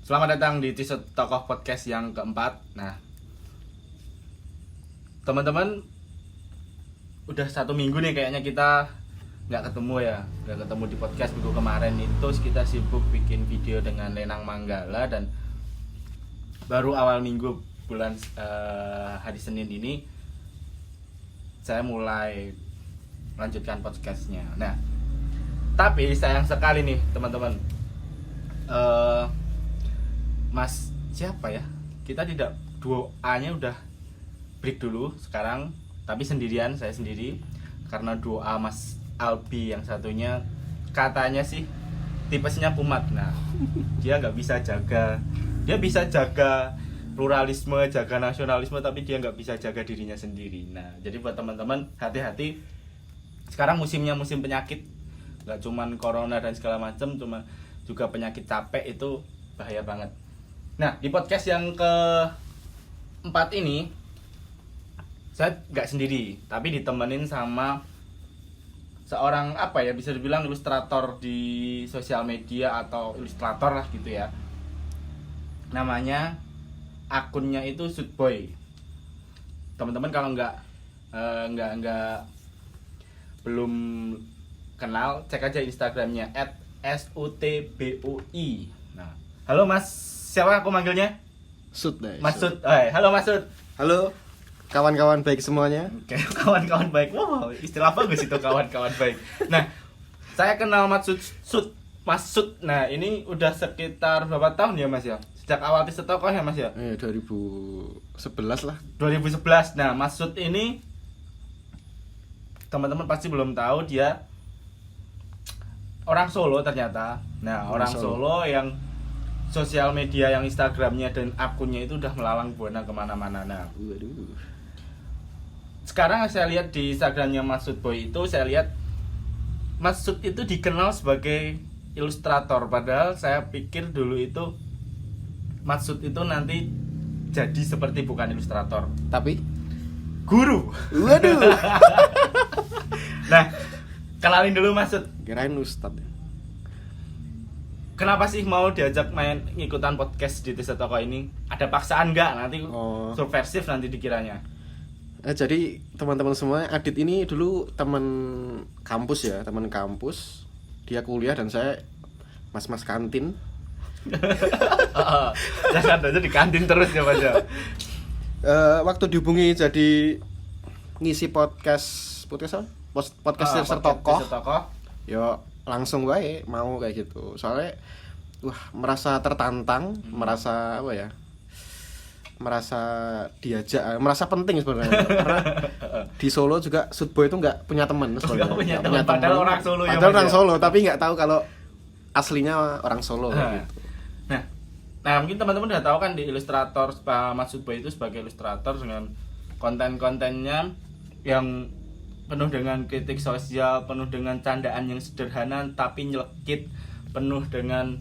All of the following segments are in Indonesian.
Selamat datang di episode Tokoh Podcast yang keempat. Nah, teman-teman, udah 1 minggu nih kayaknya kita nggak ketemu di podcast. Minggu kemarin itu kita sibuk bikin video dengan Lenang Manggala, dan baru awal minggu bulan hari Senin ini saya mulai melanjutkan podcastnya. Nah, tapi sayang sekali nih teman-teman, Mas siapa ya? Kita tidak duo A-nya udah break dulu sekarang, tapi sendirian, saya sendiri. Karena duo A Mas Albi yang satunya katanya sih tipesnya kumat. Nah, dia nggak bisa jaga. Dia bisa jaga pluralisme, jaga nasionalisme, tapi dia nggak bisa jaga dirinya sendiri. Nah, jadi buat teman-teman hati-hati. Sekarang musimnya musim penyakit. Nggak cuman corona dan segala macam, cuma juga penyakit capek, itu bahaya banget. Nah, di podcast yang keempat ini saya nggak sendiri, tapi ditemenin sama seorang bisa dibilang ilustrator di sosial media, atau ilustrator lah gitu ya. Namanya, akunnya itu Sutboy. Teman-teman kalau belum kenal, cek aja Instagramnya @sutbui. Nah, halo Mas, siapa aku manggilnya? Sud deh. Mas Sud. Halo Mas Sud. Halo kawan-kawan baik semuanya. Oke, kawan-kawan baik. Wow, istilah bagus itu, kawan-kawan baik. Nah, saya kenal Mas Sud. Nah, ini udah sekitar berapa tahun ya Mas ya? Sejak awal Episode Tokoh ya Mas ya? 2011 lah. 2011. Nah, Mas Sud ini teman-teman pasti belum tahu, dia orang Solo ternyata. Nah, orang Solo yang sosial media, yang Instagramnya dan akunnya itu udah melalang buana kemana-mana. Nah, sekarang saya lihat di Instagramnya Mas Sutboy itu, saya lihat Mas Sud itu dikenal sebagai ilustrator. Padahal saya pikir dulu itu Mas Sud itu nanti jadi seperti bukan ilustrator, Tapi guru. waduh. Nah, kenalin dulu Mas Sud. Kirain ustad. Kenapa sih mau diajak main ngikutan podcast di Episode Tokoh ini? Ada paksaan nggak? Nanti subversif nanti dikiranya. Jadi teman-teman semua, Adit ini dulu teman kampus ya, teman kampus. Dia kuliah dan saya mas-mas kantin. Jangan aja di kantin terus ya Mas ya. Waktu dihubungi jadi ngisi podcast apa? Podcast Tokoh. Yo langsung wae mau kayak gitu. Soalnya merasa tertantang, merasa merasa penting sebenarnya. Karena di Solo juga Sutboy itu nggak punya teman sebenarnya. Padahal orang Solo ya. Padahal orang Solo, tapi nggak tahu kalau aslinya orang Solo gitu. Nah, mungkin teman-teman udah tahu kan, di ilustrator Mas Sutboy itu sebagai ilustrator dengan konten-kontennya yang penuh dengan kritik sosial, penuh dengan candaan yang sederhana tapi nyelekit, penuh dengan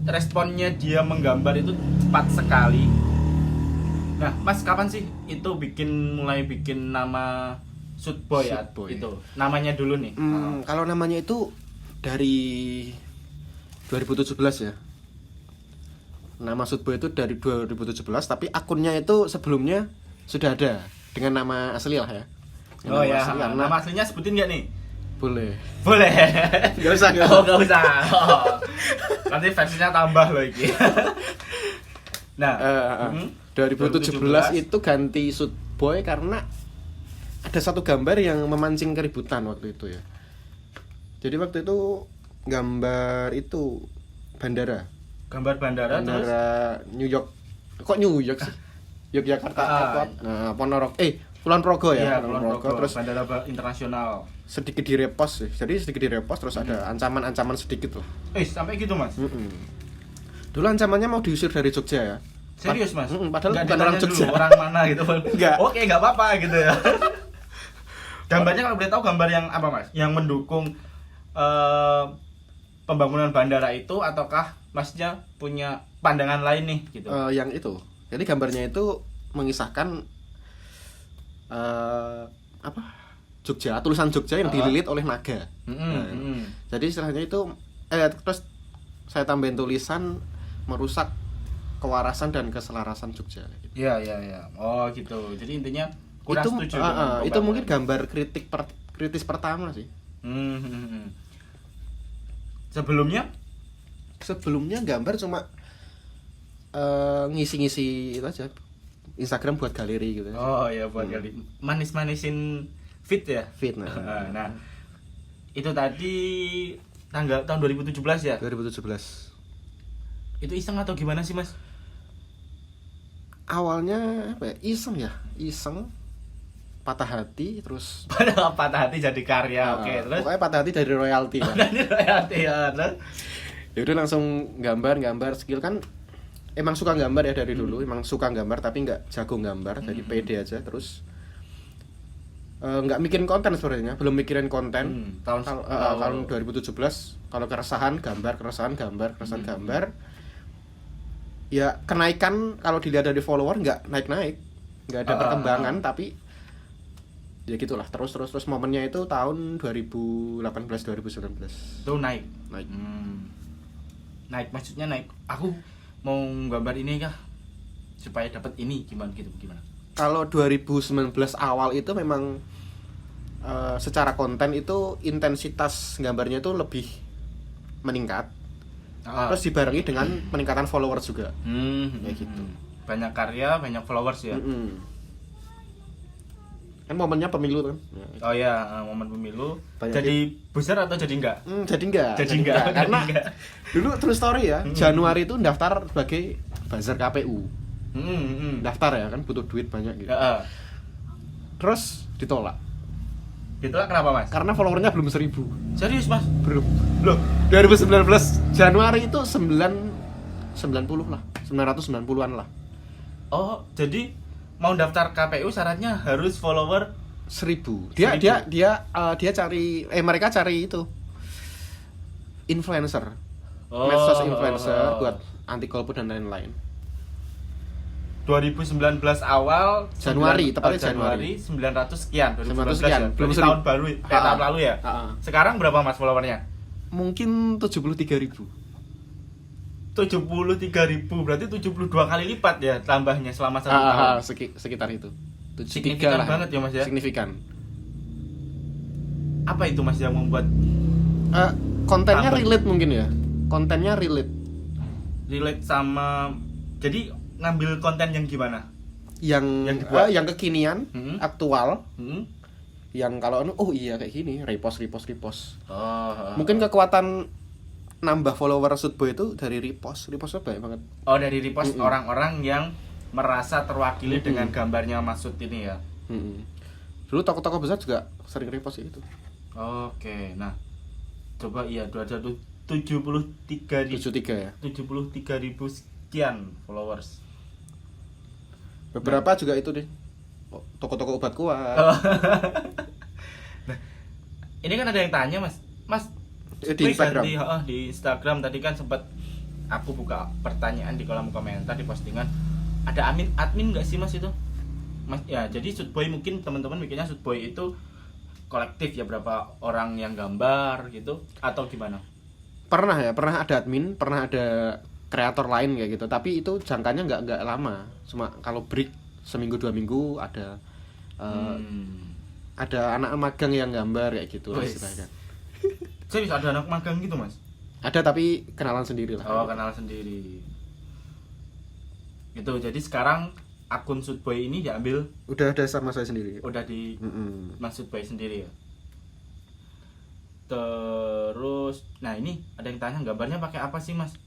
responnya dia menggambar itu cepat sekali. Nah, Mas kapan sih itu mulai bikin nama Sutboy ya? Itu namanya dulu nih. Kalau namanya itu dari 2017 ya. Nama Sutboy itu dari 2017, tapi akunnya itu sebelumnya sudah ada dengan nama asli lah ya. Nama aslinya sebutin nggak nih? Boleh. Nggak usah. Nggak usah. Nanti versinya tambah loh ini. Nah, 2017 itu ganti Sutboy karena ada satu gambar yang memancing keributan waktu itu ya. Jadi waktu itu gambar itu bandara. Gambar bandara terus New York. Kok New York sih? Yogyakarta Airport. Nah, Kulon Progo ya, Kulon Progo, terus bandara internasional. Sedikit direpost sih. Jadi sedikit direpost terus ada ancaman-ancaman sedikit loh. Sampai gitu Mas. Dulu ancamannya mau diusir dari Jogja ya. Serius Mas? Padahal nggak bukan orang Jogja. Dulu, orang mana gitu. Enggak. Oke, nggak apa-apa gitu ya. Gambarnya kalau boleh tahu gambar yang apa Mas? Yang mendukung pembangunan bandara itu, ataukah Masnya punya pandangan lain nih gitu? Yang itu. Jadi gambarnya itu mengisahkan Jogja, tulisan Jogja yang dililit oleh naga. Jadi istilahnya itu terus saya tambahin tulisan merusak kewarasan dan keselarasan Jogja gitu. Iya. Oh gitu. Jadi intinya kurang Itu setuju dengan itu mungkin pembangunan. gambar kritis pertama sih. Sebelumnya gambar cuma ngisi-ngisi itu aja. Instagram buat galeri gitu. Oh ya buat kali manis-manisin fit ya. Fit nah. Nah, itu tadi tahun 2017 ya. 2017. Itu iseng atau gimana sih, Mas? Awalnya apa ya? Iseng patah hati terus Padahal patah hati jadi karya. Oke, terus pokoknya patah hati dari royalti kan. dari royalti ya. Terus Ya udah langsung gambar skill kan emang suka gambar ya dari dulu, emang suka gambar tapi nggak jago gambar, jadi pede aja terus nggak mikirin konten sebenarnya, belum mikirin konten. Tahun 2017 kalau keresahan gambar. Ya kenaikan kalau dilihat dari follower nggak naik, nggak ada perkembangan, tapi ya gitulah terus momennya itu tahun 2018 2019 itu naik. Naik maksudnya naik. Aku mau gambar ini kah supaya dapat ini gimana. Kalau 2019 awal itu memang secara konten itu intensitas gambarnya itu lebih meningkat. Terus dibarengi dengan peningkatan followers juga. Kayak gitu. Banyak karya, banyak followers ya. Kan momennya pemilu kan. Oh ya, momen pemilu. Banyak jadi besar atau jadi enggak? Jadi enggak. Karena dulu true story ya, Januari itu daftar sebagai buzzer KPU. Daftar ya kan butuh duit banyak gitu. Terus ditolak. Ditolak kenapa, Mas? Karena followernya belum 1000. Serius, Mas? Belum. Loh, 2019 Januari itu 90 lah. 990-an lah. Oh, jadi mau daftar KPU syaratnya harus follower 1000. Dia cari mereka cari itu influencer. Medsos influencer buat anti golput dan lain-lain. 2019 awal Januari, tepatnya Januari 900 sekian 900 2019 sekian. ya. Belum Berarti 1000. tahun baru tahun lalu ya. Sekarang berapa, Mas, followernya? Mungkin 73.000. 73.000 berarti 72 kali lipat ya tambahnya selama 1 tahun. Sekitar itu. 73 Signifikan lah. banget ya, Mas ya. Signifikan. Apa itu, Mas, yang membuat Kontennya tambah? relate mungkin ya. Kontennya relate. Relate sama, jadi ngambil konten yang gimana? Yang dibuat? yang kekinian, aktual, Hmm? yang kalau oh iya kayak gini, repost. Oh. Mungkin kekuatan nambah follower Shootboy itu dari repostnya banyak banget. Oh, dari repost orang-orang yang merasa terwakili dengan gambarnya Mas Sud ini ya. Dulu tokoh-tokoh besar juga sering repost itu. Oke, nah coba iya 73.000 73 ya. 73.000 sekian followers. Beberapa juga itu deh. Toko-toko obat kuat. Nah, ini kan ada yang tanya, Mas. Di Instagram. Di Instagram tadi kan sempat aku buka pertanyaan di kolom komentar di postingan. Ada admin nggak sih, Mas, itu? Mas ya, jadi Shootboy mungkin teman-teman mikirnya Shootboy itu kolektif ya, berapa orang yang gambar gitu atau gimana? Pernah ada admin, pernah ada kreator lain kayak gitu, tapi itu jangkanya nggak lama, cuma kalau break seminggu 2 minggu ada anak magang yang gambar kayak gitu istilahnya. Serius ada anak magang gitu, Mas? Ada tapi kenalan sendiri lah. Oh, kenal sendiri. Gitu. Jadi sekarang akun Shootboy ini diambil Udah ada sama saya sendiri. udah di Mas Shootboy sendiri ya. Terus, nah ini ada yang tanya gambarnya pakai apa sih, Mas?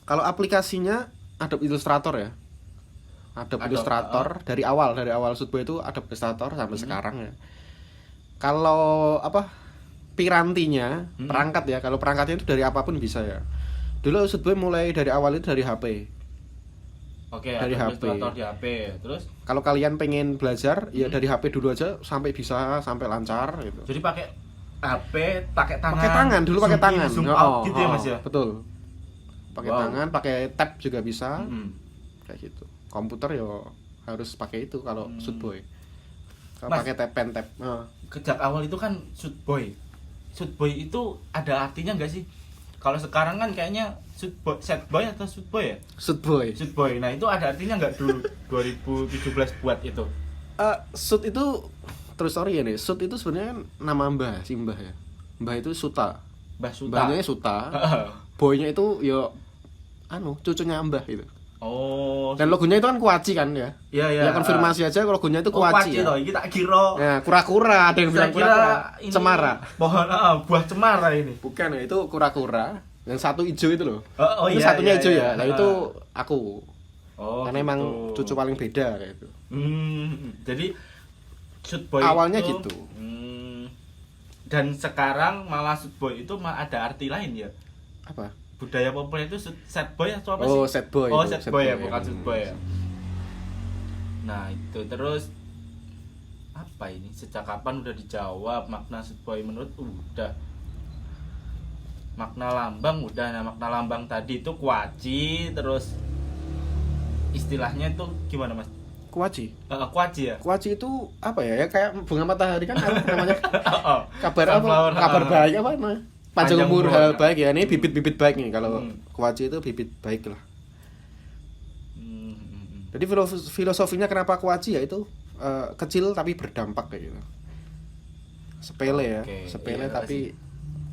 Kalau aplikasinya Adobe Illustrator ya. Adobe Illustrator dari awal Shootboy itu Adobe Illustrator sampai sekarang ya. Kalau pirantinya, perangkat ya. Kalau perangkatnya itu dari apapun bisa ya. Dulu Shootboy mulai dari awal itu dari HP. Oke, dari Adobe HP. Illustrator di HP. Terus Kalau kalian pengen belajar ya dari HP dulu aja sampai bisa sampai lancar gitu. jadi pakai HP, pakai tangan. Pakai tangan dulu, pakai zoom in, tangan. zoom out gitu ya, Mas ya. Betul. Pakai Wow. tangan, pakai tab juga bisa. Mm-mm. Kayak gitu. Komputer yo harus pakai itu kalau Shootboy. Kalau Mas. pakai tab pen tab. Sejak awal itu kan Shootboy itu ada artinya nggak sih? Kalau sekarang kan kayaknya Sad boy atau Sud boy ya? Sud boy. Sud boy. Nah, itu ada artinya nggak dulu 2017 buat itu? Sud itu terus story ya nih. Sud itu sebenarnya nama mbah, si mbah ya. Mbah itu Suta. Mbah Suta. Mbahnya Suta. Boynya itu yo cucunya mbah itu. Oh. Dan logonya itu kan kuaci kan ya. Iya. Ya konfirmasi aja logonya itu kuaci. Loh, iki tak kira. Ya, kura-kura, ada yang bilang kura-kura. Cemara. Pohon buah cemara ini. Bukan ya, itu kura-kura. Yang satu hijau itu loh. Itu iya, satunya hijau ya. Nah, itu aku. gitu. Karena emang cucu paling beda kayak itu. Jadi Sud boy awalnya itu, gitu. Dan sekarang malah Sud boy itu ada arti lain ya. Apa? Budaya populer itu sad boy atau apa sih? Oh, sad boy. Oh, sad boy ya, bukan Sud boy ya. Nah, itu terus apa ini? Sejak kapan udah dijawab makna Sud boy menurut udah. Makna lambang udah. Nah, makna lambang tadi itu kuaci, terus istilahnya itu gimana, Mas? Kuaci. Kuaci ya. Kuaci itu apa ya? Ya kayak bunga matahari kan apa namanya? Kabar apa? Sunflower, Kabar baik apa namanya? Panjang umur, hal baik ya. Ini bibit-bibit baik nih kalau kuaci itu bibit baik lah. Jadi filosofinya kenapa kuaci ya itu kecil tapi berdampak kayak gitu. Sepele ya, sepele iya, tapi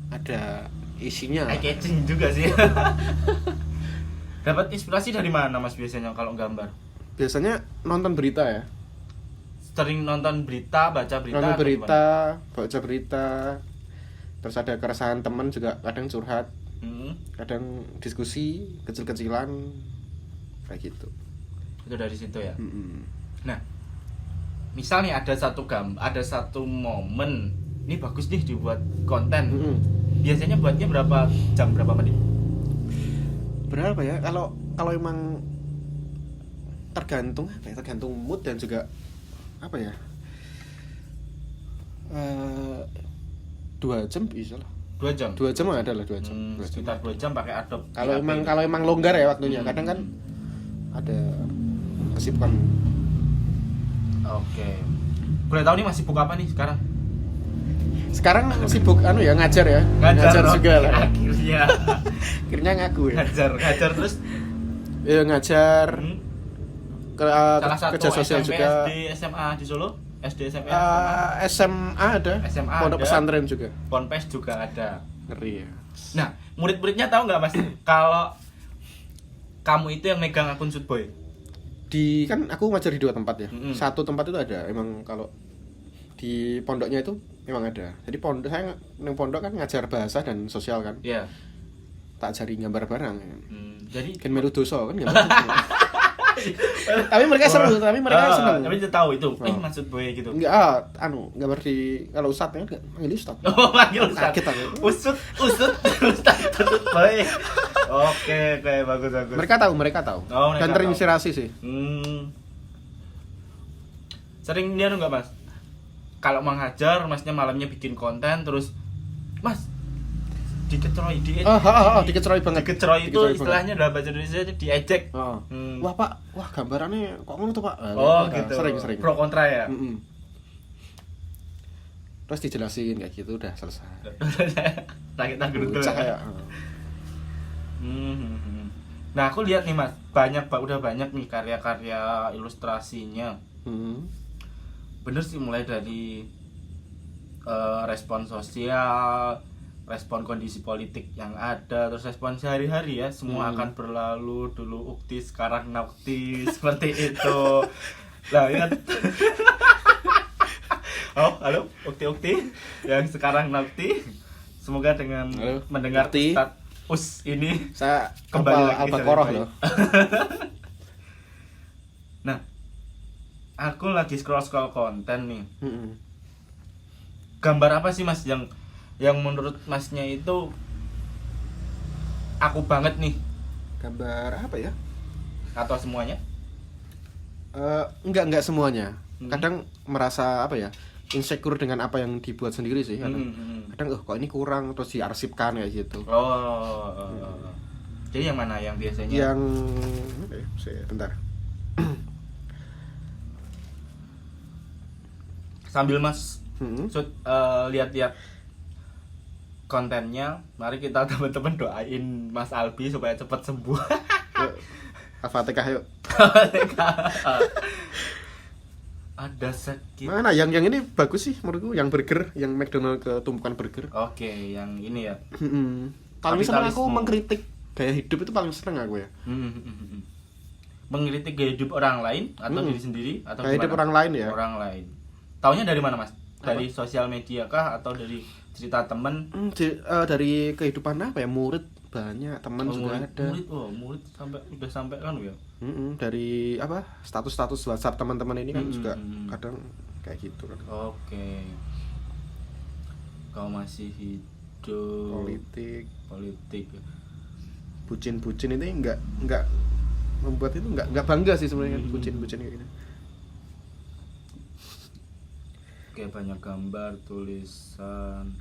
ada isinya. Eye-catching juga sih. Dapat inspirasi dari mana Mas biasanya kalau gambar? Biasanya nonton berita ya. Sering nonton berita, baca berita. Nonton berita, baca berita. Terus ada keresahan teman juga kadang curhat. Kadang diskusi kecil-kecilan kayak gitu. Itu dari situ ya. Nah, misal nih ada satu momen, ini bagus nih dibuat konten. Biasanya buatnya berapa jam, berapa menit? Berapa ya? Kalau emang tergantung apa ya? Tergantung mood dan juga apa ya? 2 jam bisa lah. 2 jam. 2 jam ada lah 2 jam. Sekitar 2 jam pakai Adobe. Kalau emang longgar ya waktunya. Kadang kan ada kesibukan. Oke. Boleh tahu nih masih sibuk apa nih sekarang? Sekarang sibuk ngajar ya. Ngajar juga lah. Akhirnya ngaku ya. Ngajar terus ya ngajar salah satu kerja sosial SMP, juga. SD, SMA di Solo. SD, SMP, SMA ada. SMA Pondok pesantren juga. Ponpes juga ada. Ngeri ya. Nah, murid-muridnya tahu nggak Mas kalau kamu itu yang megang akun Sud boy? Kan aku ngajar di 2 tempat ya. Satu tempat itu ada. Emang kalau di pondoknya itu memang ada. Jadi saya neng pondok kan ngajar bahasa dan sosial kan. Iya. Tak ajari gambar barang. Jadi kan melu dosa kan gambar. Tapi mereka seru, senang. Tapi dia tahu itu. Maksud boy gitu. Enggak, gambar di kalau ustadz kan manggil ustadz. Oh, manggil ustadz. Kita Ustadz Sud boy. Oke, bagus. Mereka tahu. Dan terinspirasi sih. Sering dia enggak, Mas? Kalau mengajar, Masnya malamnya bikin konten terus Mas dikeceroy dikeceroy banget. Dikeceroy itu istilahnya dalam bahasa Indonesia diejek. Wah Pak, gambarannya kok ngono tuh Pak. Gitu. Sering. Pro kontra ya. Terus dijelasin kayak gitu udah selesai. Sakit gitu. Ya. Nah, aku lihat nih Mas, udah banyak nih karya-karya ilustrasinya. Bener sih, mulai dari respon sosial, respon kondisi politik yang ada, terus respon sehari-hari ya, semua akan berlalu, dulu ukti sekarang nakti, seperti itu. Nah, ingat. Oh, halo, ukti yang sekarang nakti. Semoga dengan mendengar Ustadz ini saya kembali lagi Al-Baqarah loh. Nah, aku lagi scroll konten nih. Gambar apa sih Mas yang menurut Masnya itu aku banget nih? Gambar apa ya? Atau semuanya? Enggak semuanya. Kadang merasa apa ya? Insecure dengan apa yang dibuat sendiri sih kadang. Kadang kok ini kurang terus diarsipkan kayak gitu. Jadi yang mana yang biasanya? Yang bentar. Sambil Mas lihat-lihat kontennya. Mari kita teman-teman doain Mas Albi supaya cepat sembuh. Al-Fatihah yuk. Ada sakit. Mana yang ini bagus sih menurutku, yang burger, yang McDonald ketumpukan burger. Oke, yang ini ya. Paling seneng aku Kapitalisme. mengkritik gaya hidup itu paling seneng aku ya. Mengkritik gaya hidup orang lain atau diri sendiri atau Gaya hidup gimana? orang lain ya. Orang lain. Taunya dari mana, Mas? Dari sosial media kah atau dari cerita temen? Dari kehidupan apa ya, murid banyak, teman juga ada. Murid udah sampai kan ya. Dari apa, status-status WhatsApp teman-teman ini kan juga kadang kayak gitu kan. Oke. Kau masih hidup. Politik. Bucin-bucin ini enggak membuat itu enggak bangga sih sebenarnya bucin-bucin kayak gitu. Kayak banyak gambar, tulisan.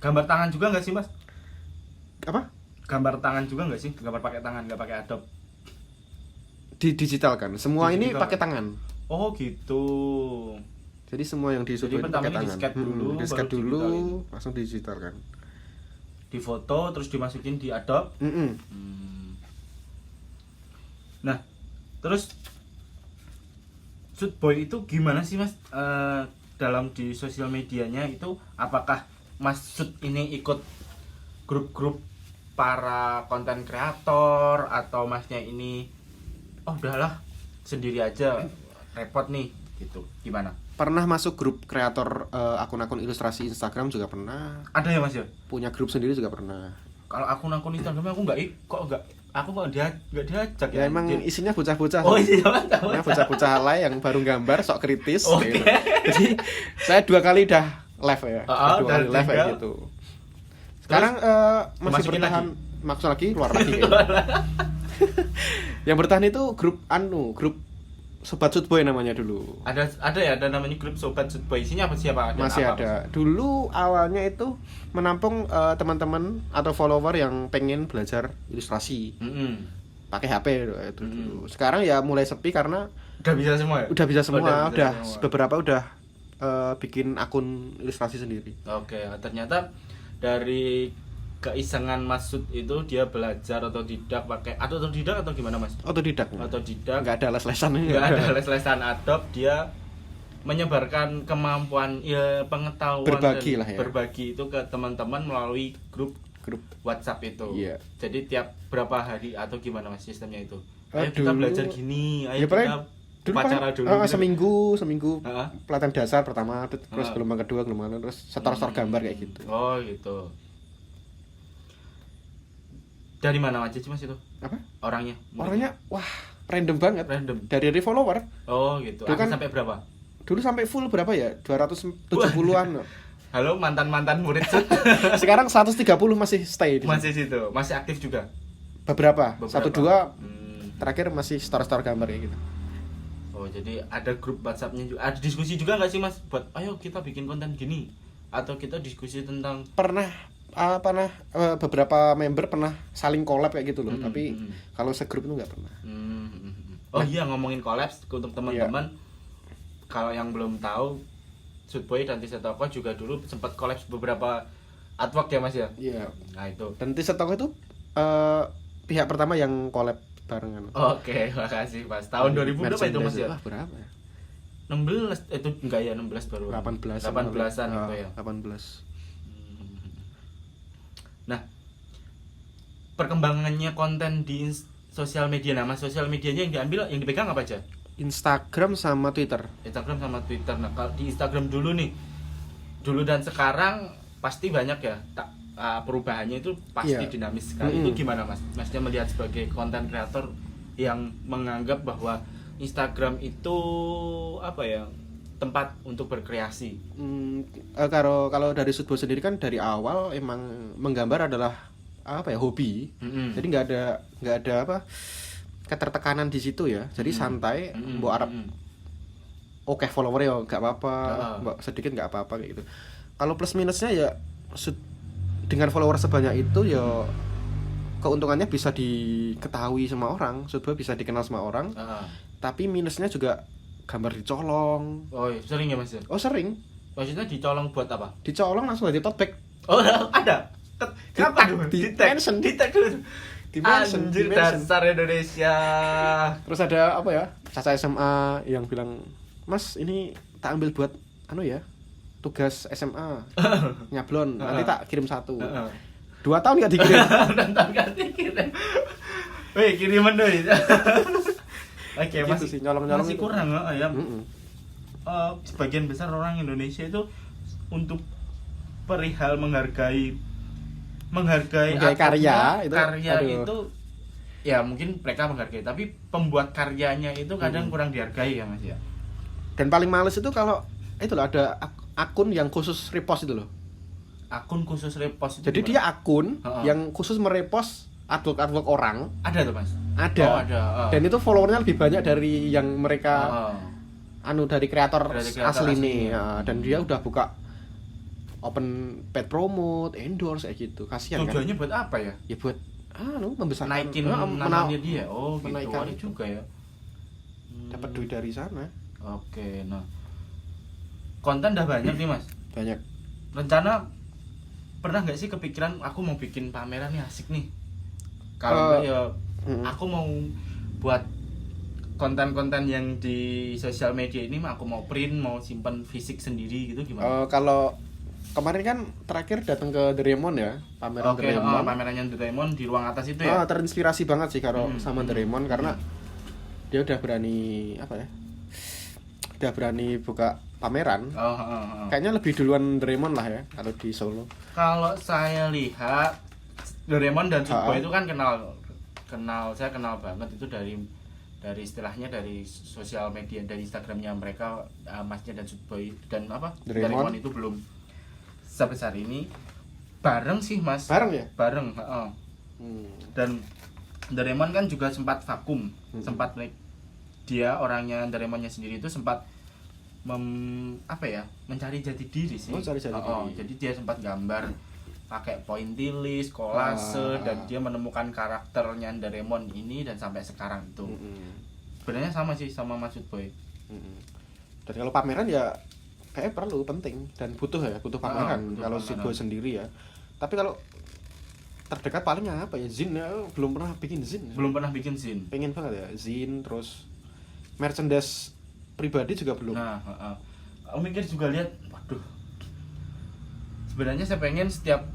Gambar tangan juga nggak sih, Mas? Apa? Gambar tangan juga nggak sih? Gambar pakai tangan, nggak pakai Adobe. Digitalkan. Semua ini Digital. pakai tangan. Oh gitu. Jadi semua yang disuruh Jadi itu pertama pakai tangan. di-scan dulu, Di-scan baru dulu, digitalin. langsung digitalkan. Difoto terus dimasukin di Adobe. Nah, terus Shootboy itu gimana sih, Mas? Dalam di sosial medianya itu apakah Mas Shoot ini ikut grup-grup para konten kreator atau Masnya ini udahlah sendiri aja, repot nih gitu. Gimana? Pernah masuk grup kreator akun-akun ilustrasi Instagram juga pernah. Ada ya, Mas ya? Punya grup sendiri juga pernah. Kalau akun-akun Instagram aku nggak diajak Ya emang Jadi- isinya bocah-bocah. Oh iya, Mas. Ya, bocah-bocah alay yang baru gambar sok kritis. Oke. gitu. Jadi saya 2 kali udah live ya. Dua dan kali live kayak tinggal. gitu. Sekarang masih dimasukin bertahan, maksud lagi keluar lagi. kayaknya. Yang bertahan itu grup Sobat Shootboy namanya dulu. Ada namanya grup Sobat Shootboy. Isinya siapa? Masih apa, ada. Dulu awalnya itu menampung teman-teman atau follower yang pengen belajar ilustrasi Mas? pakai HP itu dulu. Sekarang ya mulai sepi karena Udah bisa semua ya? udah bisa semua, Udah bisa udah semua. beberapa udah bikin akun ilustrasi sendiri. Oke, ternyata dari keisengan Masud itu dia belajar otodidak pakai otodidak atau gimana, Mas? Otodidak. Otodidak. Nggak ada les-lesan. Nggak ada les-lesan Adobe, dia menyebarkan kemampuan pengetahuan Berbagi dan lah ya. berbagi itu ke teman-teman melalui grup WhatsApp itu. Iya. Jadi tiap berapa hari atau gimana, Mas, sistemnya itu? Ah, Ayo kita dulu- belajar gini, ayo Ya, paling kita dulu upacara kan, dulu. gitu. seminggu Heeh. pelatihan dasar pertama, terus Ah. gelombang kedua, gelombang terus setor gambar kayak gitu. Oh gitu. Dari mana aja sih, Mas, itu? Apa? Orangnya? Orangnya wah random banget. Random. Dari follower. Oh gitu. Dulu Ada kan- sampai berapa? Dulu sampai full berapa ya? 270-an. Halo mantan murid Sud. Sekarang 130 masih stay di situ. Masih situ, masih aktif juga. Beberapa. 1-2 Hmm. terakhir masih store gambar kayak gitu. Oh jadi ada grup WhatsApp-nya juga. Ada diskusi juga nggak sih, Mas? Buat ayo kita bikin konten gini atau kita diskusi tentang Pernah beberapa member pernah saling collab kayak gitu loh, tapi kalau segrup itu nggak pernah. Oh iya, ngomongin collabs untuk teman-teman. Kalau yang belum tahu, Shootboy dan Tisa Toko juga dulu sempat collabs beberapa artwork ya, Mas ya. Iya. Nah itu. Dan Tisa Toko itu pihak pertama yang collab barengan. Oke, makasih, Mas. Tahun 2000 berapa itu, Mas ya? Wah, berapa ya? 16 itu enggak ya, 16 baru. 18-an. 18-an gitu ya. 18. Nah, perkembangannya konten di sosial media, nama sosial medianya yang dipegang apa aja? Instagram sama Twitter. Instagram sama Twitter. Nah, kalau di Instagram dulu nih, dulu dan sekarang pasti banyak ya perubahannya itu pasti Iya. dinamis sekali. Itu gimana, Mas? Masnya melihat sebagai konten kreator yang menganggap bahwa Instagram itu apa ya, tempat untuk berkreasi. Kalau dari Shootboy sendiri kan dari awal emang menggambar adalah apa ya, hobi. Jadi nggak ada apa ketertekanan di situ ya. Jadi santai, mbok arep oke follower ya nggak apa-apa, mbok sedikit nggak apa-apa kayak gitu. Kalau plus minusnya ya dengan follower sebanyak itu ya keuntungannya bisa diketahui sama orang, Shootboy bisa dikenal sama orang. Tapi minusnya juga gambar dicolong. Oh iya, sering ya, Mas ya? Oh sering, Maksudnya dicolong buat apa? dicolong langsung jadi tote bag. Oh, ada. Kenapa dulu? Di-mention. Di tag dulu. Di-mention, Anjir, di-mention. dasar Indonesia. Terus ada apa ya? Caca SMA yang bilang, "Mas, ini tak ambil buat tugas SMA nyablon, nanti tak kirim 1." 2 tahun nggak dikirim. Nonton ganti kirim. Wih, kiriman doi. Oke, Gitu masih sih, nyolong-nyolong masih itu. kurang ya. Mm-mm. Sebagian besar orang Indonesia itu untuk perihal menghargai karya itu, karya aduh. itu ya mungkin mereka menghargai, tapi pembuat karyanya itu kadang kurang dihargai ya Mas ya. Dan paling males itu kalau itu loh, ada akun yang khusus repost itu loh. Akun khusus repost itu Jadi gimana? dia akun Heeh. yang khusus merepost artwork orang. ada tuh Mas. Ada. Oh, ada. Dan itu followernya lebih banyak dari yang mereka dari kreator Dari kreator asli nih. aslinya. Ya, dan dia udah buka open paid promote, endorse kayak gitu. Kasihan kan? Tujuannya buat apa ya? Ya buat membesarkan, Naikin mena- namanya dia. Oh, gitu. menaikkan Ada itu. juga ya. dapat duit dari sana. Oke, nah. Konten udah banyak nih, Mas. Banyak. Rencana pernah nggak sih kepikiran aku mau bikin pameran nih, asik nih. Kalau enggak ya aku mau buat konten-konten yang di sosial media ini mah aku mau print, mau simpan fisik sendiri gitu gimana? Kalau kemarin kan terakhir datang ke Doraemon ya, pameran Oke, Doraemon. pamerannya Doraemon di ruang atas itu ya. Terinspirasi banget sih kalau sama Doraemon karena dia udah berani udah berani buka pameran. Kayaknya lebih duluan Doraemon lah ya kalau di Solo. Kalau saya lihat Doraemon dan Suboy itu kan saya kenal banget itu dari istilahnya dari sosial media, dari Instagramnya mereka, Masnya dan Suboy dan Doraemon itu belum sebesar ini. Bareng sih Mas. Bareng ya? Bareng. Dan Doraemon kan juga sempat vakum, sempat dia orangnya Doraemonnya sendiri itu sempat mencari jati diri sih. Cari jati diri. Jadi dia sempat gambar pakai pointillis, kolase dan dia menemukan karakternya Doraemon ini dan sampai sekarang itu. Sebenarnya sama sih sama Mas Boy. Dan kalau pameran ya kayak penting dan butuh pameran kalau si Boy sendiri ya. Tapi kalau terdekat paling apa ya, zin ya, belum pernah bikin zin. Belum pernah bikin zin. Pengen banget ya zin, terus merchandise pribadi juga belum. Nah, aku mikir juga lihat, waduh. Sebenarnya saya pengen setiap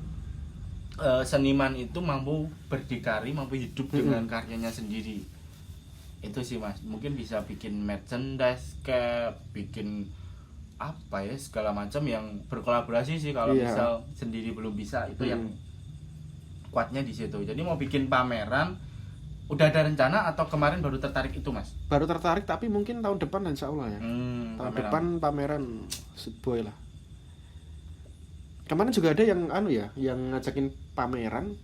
seniman itu mampu berdikari, mampu hidup dengan karyanya sendiri. Itu sih Mas, mungkin bisa bikin merchandise, kayak bikin segala macam yang berkolaborasi sih. Kalau misal sendiri belum bisa, itu yang kuatnya di situ. Jadi mau bikin pameran, udah ada rencana atau kemarin baru tertarik itu Mas? Baru tertarik tapi mungkin tahun depan insya Allah ya. Tahun depan pameran Boy lah. Kemarin juga ada yang yang ngajakin pameran,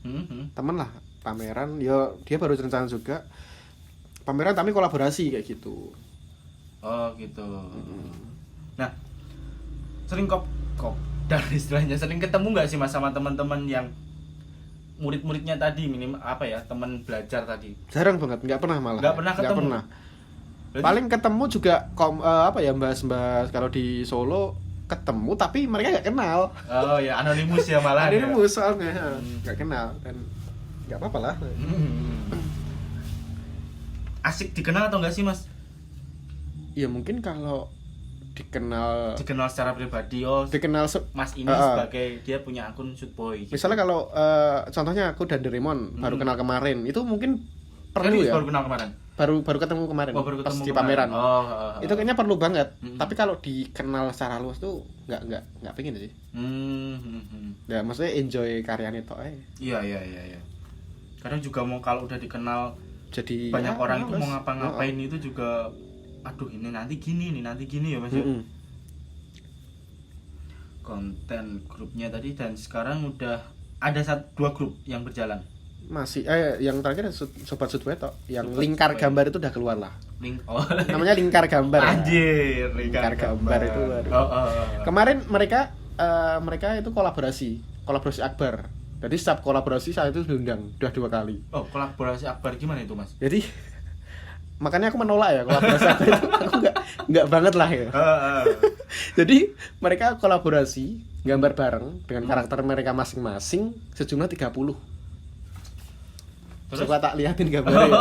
temen lah pameran. Ya dia baru rencana juga pameran tapi kolaborasi kayak gitu. Oh gitu. Nah, sering kop dari istilahnya sering ketemu nggak sih Mas sama teman-teman yang murid-muridnya tadi, teman belajar tadi? Jarang banget, nggak pernah malah. Nggak pernah ketemu. Nggak pernah. Paling ketemu juga bahas-bahas kalau di Solo ketemu tapi mereka nggak kenal. Oh ya, anonimus ya malah. Anonimus soalnya nggak kenal dan nggak apa-apa lah. Asik dikenal atau enggak sih Mas? Ya mungkin kalau dikenal secara pribadi, Mas ini sebagai dia punya akun Shootboy gitu. Misalnya kalau contohnya aku dan Doraemon baru kenal kemarin, itu mungkin perlu ya. Baru kenal kemarin. Baru ketemu kemarin. Baru ketemu pas di pameran. Itu Itu kayaknya perlu banget. Tapi kalau dikenal secara luas tuh nggak pengen sih. Ya maksudnya enjoy karyanya toh. Iya. Kadang juga mau kalau udah dikenal jadi banyak orang itu mau ngapa-ngapain itu juga, aduh ini nanti gini ya Mas. Konten grupnya tadi dan sekarang udah ada 2 grup yang berjalan. Masih yang terakhir Sobat Sudwe toh, yang Sobat lingkar Sudwe. gambar itu udah keluar lah. Namanya Namanya lingkar gambar. Anjir, Lingkar gambar itu baru. Kemarin mereka itu kolaborasi Akbar. Jadi setiap kolaborasi saya itu diundang udah 2 kali. Oh, kolaborasi Akbar gimana itu Mas? Jadi makanya aku menolak ya kolaborasi apa itu. Aku nggak banget lah ya. Jadi mereka kolaborasi gambar bareng dengan karakter mereka masing-masing sejumlah 30. Terus? Coba tak liatin gambarnya.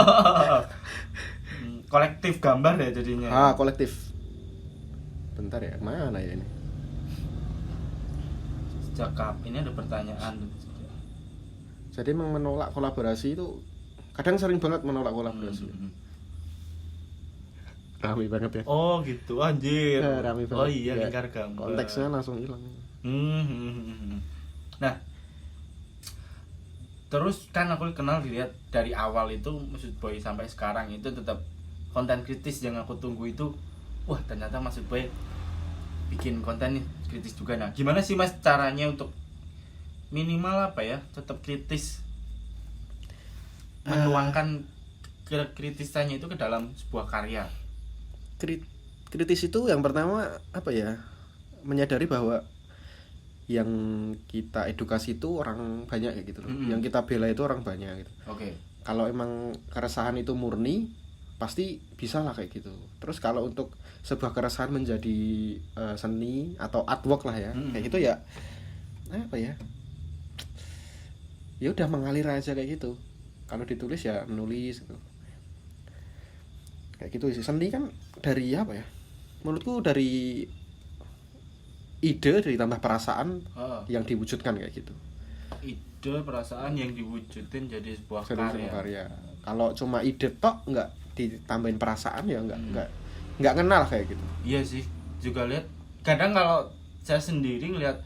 Kolektif gambar ya jadinya. Kolektif. Bentar ya, mana ya ini? Cakap, ini ada pertanyaan. Jadi emang menolak kolaborasi itu kadang sering banget menolak kolaborasi. Rame banget ya. Oh gitu, anjir. Ya, rame banget. Oh iya, Ya, lingkar gambar. konteksnya langsung hilang. Nah, terus kan aku kenal dilihat dari awal itu Maksud Boy sampai sekarang itu tetap konten kritis yang aku tunggu itu. Wah, ternyata Maksud Boy bikin konten nih kritis juga. Nah, gimana sih Mas caranya untuk minimal apa ya, tetap kritis, menuangkan kritisannya itu ke dalam sebuah karya? Kritis itu yang pertama apa ya, menyadari bahwa yang kita edukasi itu orang banyak kayak gitu loh. Yang kita bela itu orang banyak gitu. Oke. Kalau emang keresahan itu murni pasti bisa lah kayak gitu. Terus kalau untuk sebuah keresahan menjadi seni atau artwork lah ya, kayak gitu ya apa ya, ya udah mengalir aja kayak gitu. Kalau ditulis ya menulis gitu. Kayak gitu sih. Seni kan dari apa ya, menurutku dari ide ditambah perasaan yang diwujudkan kayak gitu. Ide, perasaan yang diwujudin jadi sebuah karya. Kalau cuma ide tok nggak ditambahin perasaan ya nggak kenal kayak gitu. Iya sih, juga lihat kadang kalau saya sendiri ngeliat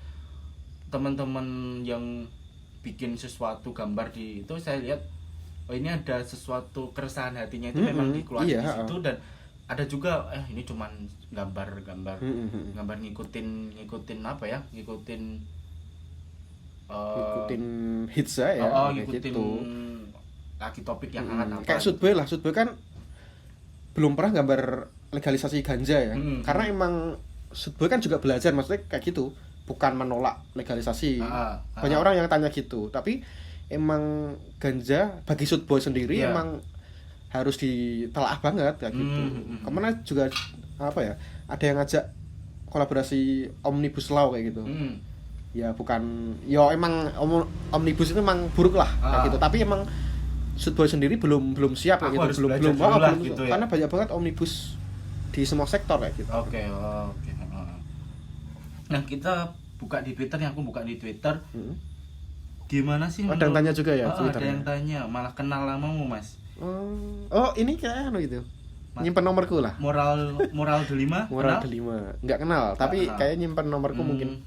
teman-teman yang bikin sesuatu gambar di itu, saya lihat oh ini ada sesuatu keresahan hatinya itu memang dikeluarin di situ. Dan ada juga ini cuman gambar ngikutin apa ya, ngikutin hits ya, ngikutin gitu. Lagi topik yang hangat apa. Kayak Sudboy kan belum pernah gambar legalisasi ganja ya. Karena emang Sudboy kan juga belajar, maksudnya kayak gitu, bukan menolak legalisasi. Banyak orang yang tanya gitu, tapi emang ganja bagi Sudboy sendiri emang harus ditelaah banget kayak gitu. Kemana juga apa ya, ada yang ngajak kolaborasi Omnibus Law kayak gitu. Ya bukan, ya emang Omnibus itu emang buruk lah kayak gitu, tapi emang Sudboy sendiri belum siap kayak gitu, belum gitu ya? Karena banyak banget omnibus di semua sektor kayak gitu. Oke. Nah, kita buka di Twitter, yang aku buka di Twitter. Gimana sih? Ada yang tanya juga ya Twitter. Ada yang tanya, malah kenal lamamu, Mas. Oh, ini kayak gitu. Nyimpen nomorku lah. Moral Delima. Moral Delima. Enggak kenal, tapi kayak nyimpen nomorku mungkin.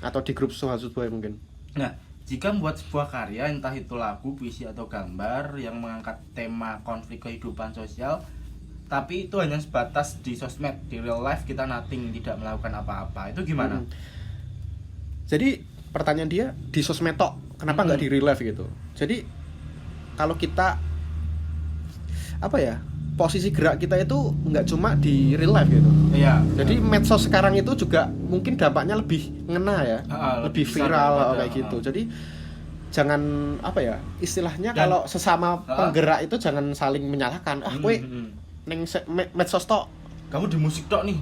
Atau di grup Sohal Sudboy mungkin. Nah, jika membuat sebuah karya, entah itu lagu, puisi atau gambar yang mengangkat tema konflik kehidupan sosial, tapi itu hanya sebatas di sosmed, di real life kita nothing, tidak melakukan apa-apa, itu gimana? Jadi pertanyaan dia di sosmed tok, kenapa nggak di real life gitu? Jadi kalau kita apa ya, posisi gerak kita itu nggak cuma di real life gitu. Iya. Jadi medsos sekarang itu juga mungkin dampaknya lebih ngena ya, lebih viral kayak gitu. Jadi jangan apa ya, istilahnya kalau sesama penggerak itu jangan saling menyalahkan. Kowe neng medsos tok, kamu di musik tok nih,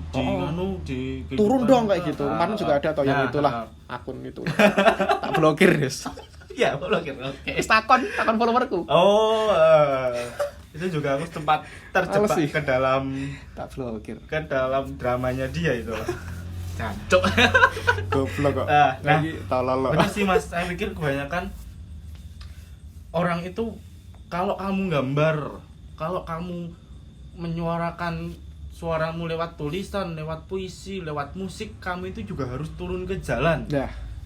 di turun dong kayak gitu. Kemarin juga ada toh yang itulah akun itu. Tak blokir, Des. Iya, blokir. Oke. Takon followerku. Itu juga aku sempat terjebak ke dalam dramanya dia itu. Jancuk. Goblok kok. Nah, tolol. benar sih Mas, saya pikir kebanyakan orang itu kalau kamu gambar, kalau kamu menyuarakan suaramu lewat tulisan, lewat puisi, lewat musik, kamu itu juga harus turun ke jalan.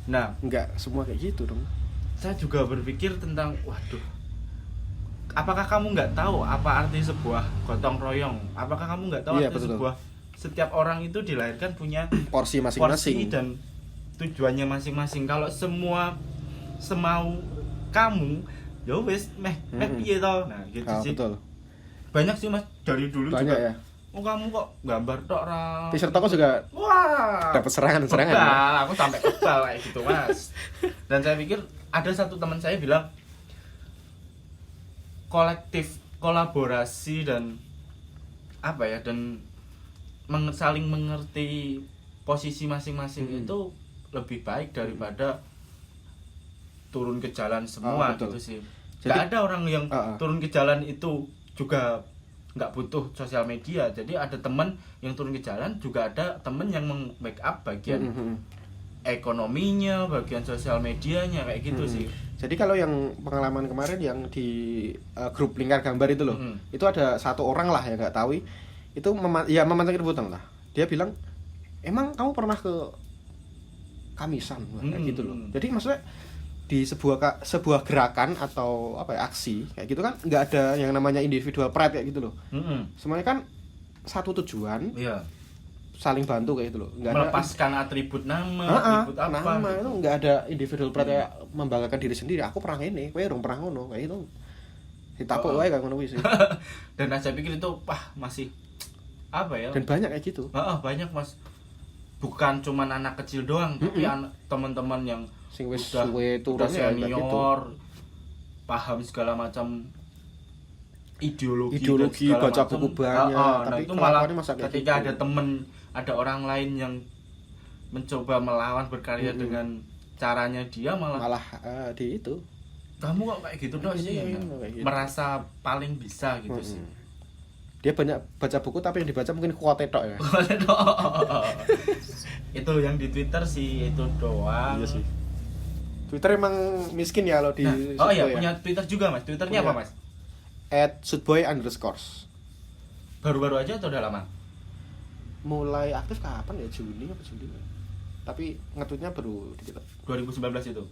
Nah, enggak semua kayak gitu dong. Saya juga berpikir tentang, waduh, apakah kamu nggak tahu apa arti sebuah gotong royong? Apakah kamu nggak tahu arti sebuah, setiap orang itu dilahirkan punya porsi masing-masing dan tujuannya masing-masing. Kalau semua semau kamu, ya wis piye to. Nah, gitu sih. Betul. Banyak sih Mas dari dulu banyak juga. Ya. Oh, kamu kok gambar tok ra. T-shirt aku juga dapat serangan. Aku sampai kebal kayak gitu, Mas. Dan saya pikir ada satu teman saya bilang kolektif, kolaborasi dan apa ya, dan saling mengerti posisi masing-masing itu lebih baik daripada turun ke jalan semua betul. gitu sih. Jadi, nggak ada orang yang turun ke jalan itu juga nggak butuh sosial media. Jadi ada teman yang turun ke jalan, juga ada teman yang meng-backup bagian ekonominya, bagian sosial medianya kayak gitu sih. Jadi kalau yang pengalaman kemarin yang di grup lingkar gambar itu loh, itu ada satu orang lah yang nggak tahu itu memancing keributan lah. Dia bilang, emang kamu pernah ke Kamisan kayak gitu loh. Jadi maksudnya di sebuah gerakan atau apa ya, aksi kayak gitu kan nggak ada yang namanya individual pride kayak gitu loh. Semuanya kan satu tujuan. Iya. Saling bantu kayak gitu loh. Nggak melepaskan ada atribut nama, atribut apa nama gitu. Itu nggak ada individual pride kayak membanggakan diri sendiri. Aku pernah ini, kowe rong pernah ngono kayak itu. Ditapuk wae kayak ngono kuwi sih. Dan saya pikir itu masih apa ya? Dan banyak kayak gitu. Banyak Mas. Bukan cuman anak kecil doang, tapi teman-teman yang sing wis udah suwe turun ya senior, gitu. paham segala macam ideologi baca buku banyak, tapi itu malah ketika ketika ada temen, ada orang lain yang mencoba melawan berkarya dengan caranya dia malah di itu kamu kok kayak gitu dong sih, gitu. Merasa paling bisa gitu sih. Dia banyak baca buku tapi yang dibaca mungkin kuote tok ya. Itu yang di Twitter sih itu doang. Iya sih. Twitter emang miskin ya kalau di punya Twitter juga Mas. Twitternya apa Mas? @sudboy_. Baru-baru aja atau udah lama? Mulai aktif kapan ya? Juni. Tapi nge-tweetnya baru dikit. 2019 itu.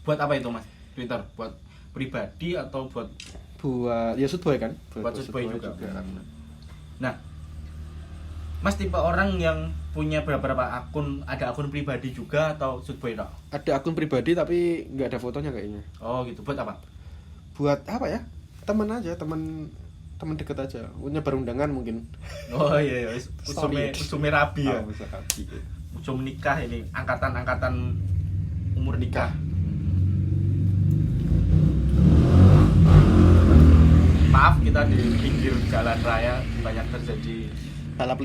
Buat apa itu Mas? Twitter buat pribadi atau buat ya Sudboy kan? Buat Sudboy juga. Nah, Mas tipe orang yang punya beberapa akun, ada akun pribadi juga atau Sudboy tok? Ada akun pribadi tapi nggak ada fotonya kayaknya. Oh gitu. Buat apa? Buat apa ya? Temen aja, temen deket aja. Nyebar undangan mungkin. Oh iya. Usume rabi ya. Usum nikah ini, angkatan umur nikah. Maaf, kita di pinggir jalan raya banyak terjadi balap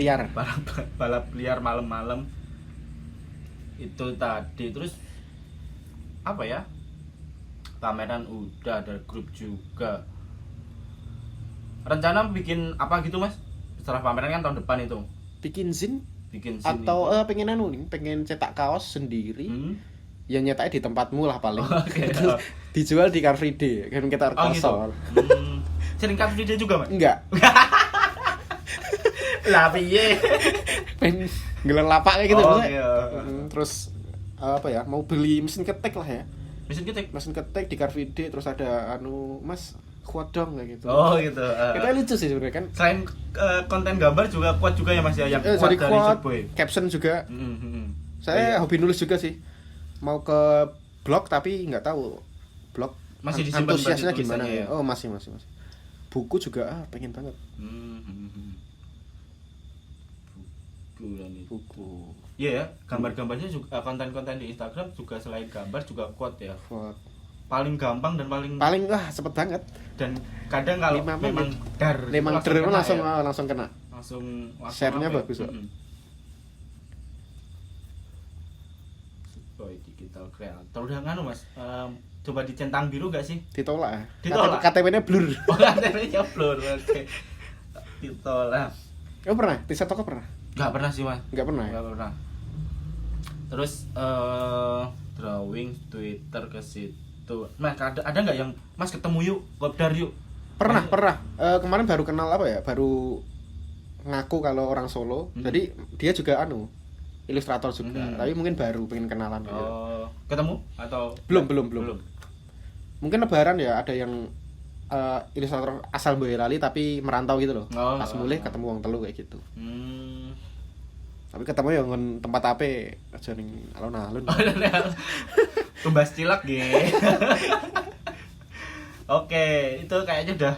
liar malam-malam. Itu tadi terus apa ya? Pameran udah, ada grup juga. Rencana bikin apa gitu Mas? Setelah pameran kan tahun depan itu. Bikin zin atau pengen cetak kaos sendiri. Ya nyetaknya di tempatmu lah paling. Terus dijual di Car Free Day kan kita rekosol. Sering Car Free Day juga Mas? Enggak. Lah piye? Pengen ngelar lapak kayak gitu Iya. Terus apa ya? Mau beli mesin ketik lah ya. Mesin ketik di Car Free Day, terus ada Mas kuat dong kayak gitu. Oh gitu. Kita lucu sih sebenarnya kan. Selain konten gambar juga kuat juga ya Mas ya, yang kuat dari Sudboy. Caption juga. Saya hobi nulis juga sih. Mau ke blog tapi nggak tahu blog masih disimpan antusiasnya gimana ya? Oh masih. Buku juga pengen banget. Buku. Iya ya, gambar-gambarnya juga, konten-konten di Instagram juga selain gambar juga kuat ya. Kuat. Paling gampang dan paling cepet banget. Dan kadang kalau memang langsung kena. Langsung share-nya bagus kok. Digital creator udah nganu Mas, coba dicentang biru gak sih? Ditolak. KTP-nya blur. KTP-nya blur. Oke. Ditolak. Kamu pernah? Tisa toko pernah? Gak pernah sih Mas. Gak pernah. Terus drawing Twitter ke situ. Mas ada nggak yang Mas ketemu yuk, kopdar yuk? Pernah. Kemarin baru kenal apa ya? Baru ngaku kalau orang Solo. Jadi dia juga ilustrator juga. Tapi mungkin baru pengen kenalan. Ketemu atau belum. Mungkin lebaran ya ada yang ilustrator asal Boyolali tapi merantau gitu loh. Pas mulai ketemu wong telu kayak gitu. Tapi ketemu ya ngon tempat ape aja ning alun-alun. Tumbas cilak nggih. Oke, itu kayaknya udah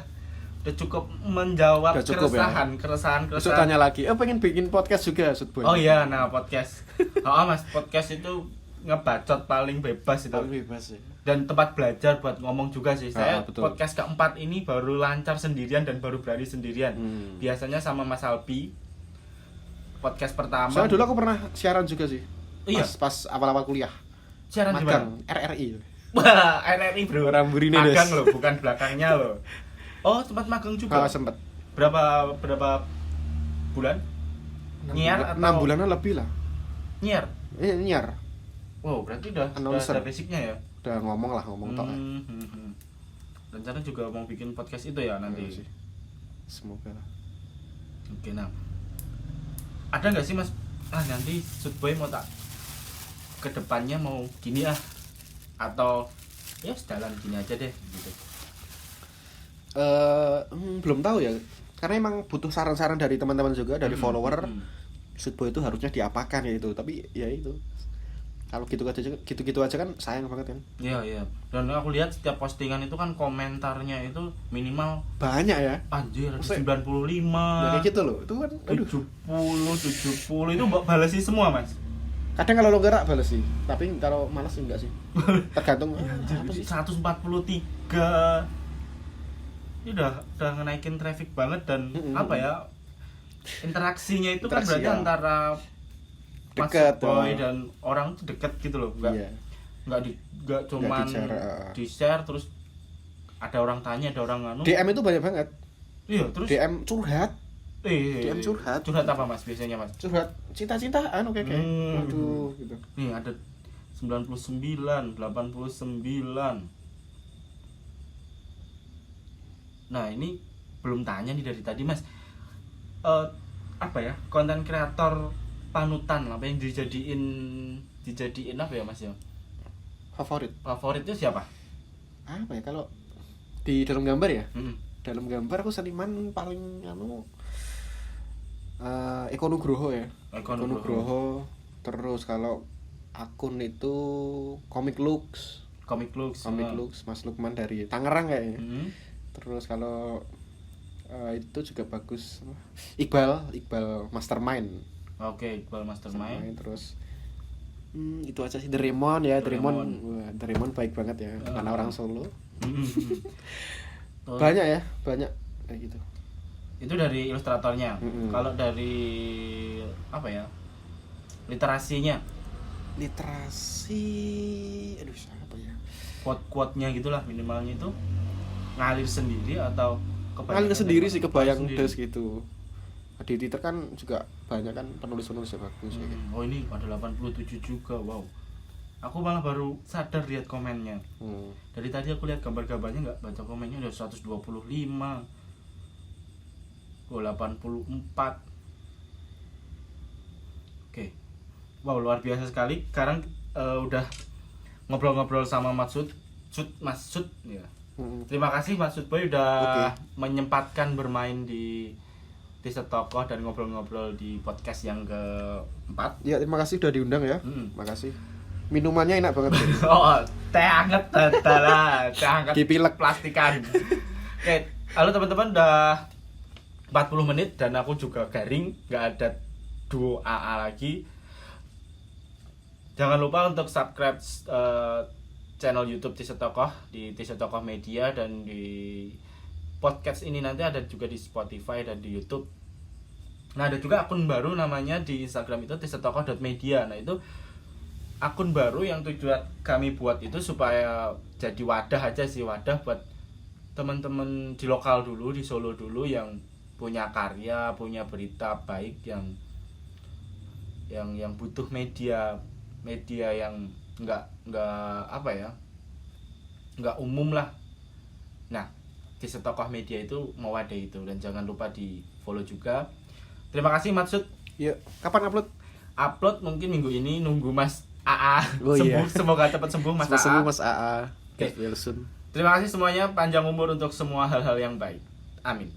cukup menjawab keresahan. Besok tanya lagi. Pengen bikin podcast juga Sudboy. Oh iya, nah podcast. Mas, podcast itu ngebacot paling bebas itu. Paling bebas ya. dan tempat belajar buat ngomong juga sih. Saya betul. podcast keempat ini baru lancar sendirian dan baru berani sendirian. Biasanya sama Mas Alpi. Podcast pertama. Soalnya dulu aku pernah siaran juga sih. Iya. Pas awal-awal kuliah. Siaran di Magang mana? RRI. Wah, RRI bro. Ramburine Magang des. loh, bukan belakangnya loh. Oh, sempat magang juga. Sempet. Berapa bulan? Nyiar 6 atau bulanan lebih lah. nyiar? Nyiar. Oh, berarti udah Announcer. ada basicnya ya. Udah ngomong tok. Rencana juga mau bikin podcast itu ya nanti. Iya sih. Semoga lah. Oke, nah. Ada nggak sih Mas? Nanti Shootboy mau tak kedepannya mau gini atau ya sedalan gini aja deh gitu. Belum tahu ya. Karena emang butuh saran-saran dari teman-teman juga, dari follower. Shootboy itu harusnya diapakan ya itu. Tapi ya itu. Kalau gitu aja kan sayang banget kan. Iya. Dan aku lihat setiap postingan itu kan komentarnya itu minimal banyak ya. anjir Maksudnya, 95. Ya kayak gitu loh. Itu kan aduh. 70 itu balasi semua, Mas. Kadang kalau lo gerak balas sih. Tapi kalau malas sih enggak sih. Tergantung Apa sih 143. Ini udah ngenaikin traffic banget dan apa ya? Interaksinya itu kan berarti antara dekat Boy dan orang tuh dekat gitu loh, enggak cuman di share terus ada orang tanya, ada orang nganu. DM itu banyak banget. Iya, terus DM curhat. DM curhat. Curhat apa Mas biasanya, Mas? Curhat cinta-cintaan oke. Waduh gitu. Nih ada 99, 89. Nah, ini belum tanya nih dari tadi, Mas. Apa ya? Konten kreator panutan apa yang dijadiin apa ya Mas ya? Favorit itu siapa? Apa ya kalau di dalam gambar ya? Dalam gambar aku seniman paling Eko Nugroho ya. Eko Nugroho. Terus kalau akun itu Comic Lux Mas Lukman dari Tangerang kayaknya. Terus kalau itu juga bagus Iqbal Mastermind. Oke, Iqbal Mastermind. Terus itu aja sih. Doraemon Doraemon baik banget ya, karena orang Solo. Banyak kayak gitu. Itu dari ilustratornya. Kalau dari apa ya? Literasi aduh apa ya? Quote-nya gitulah minimalnya itu ngalir sendiri atau ngalir sendiri sih, kebayang des gitu. Di Twitter kan juga banyak kan penulis-penulis yang bagus ya. Oh ini ada 87 juga, wow. Aku malah baru sadar lihat komennya. Dari tadi aku lihat gambar-gambarnya nggak baca komennya, udah 125. 84. Oke. Wow, luar biasa sekali. Sekarang udah ngobrol-ngobrol sama Mas Sud ya. Terima kasih Mas Shootboy udah menyempatkan bermain di T-shirt Tokoh dan ngobrol-ngobrol di podcast yang keempat. Ya, terima kasih udah diundang ya. Makasih. Minumannya enak banget. Oh, teh anget lah, teh anget Dipilek plastikan. Oke, halo teman-teman, udah 40 menit dan aku juga garing, nggak ada duo AA lagi. Jangan lupa untuk subscribe channel YouTube T-shirt Tokoh di T-shirt Tokoh Media, dan di podcast ini nanti ada juga di Spotify dan di YouTube. Nah, ada juga akun baru namanya di Instagram itu t-shirttokoh.media. Nah, itu akun baru yang tujuan kami buat itu supaya jadi wadah aja sih, wadah buat teman-teman di lokal dulu, di Solo dulu yang punya karya, punya berita baik, yang butuh media yang nggak apa ya, nggak umum lah. Nah, T-shirt Tokoh Media itu mewadahi itu, dan jangan lupa di follow juga. Terima kasih Maksud. Iya, kapan upload? Upload mungkin minggu ini, nunggu Mas AA Iya. sembuh. Semoga cepat sembuh Mas AA. Sembuh Mas AA. Oke. Wilson. Terima kasih semuanya, panjang umur untuk semua hal-hal yang baik. Amin.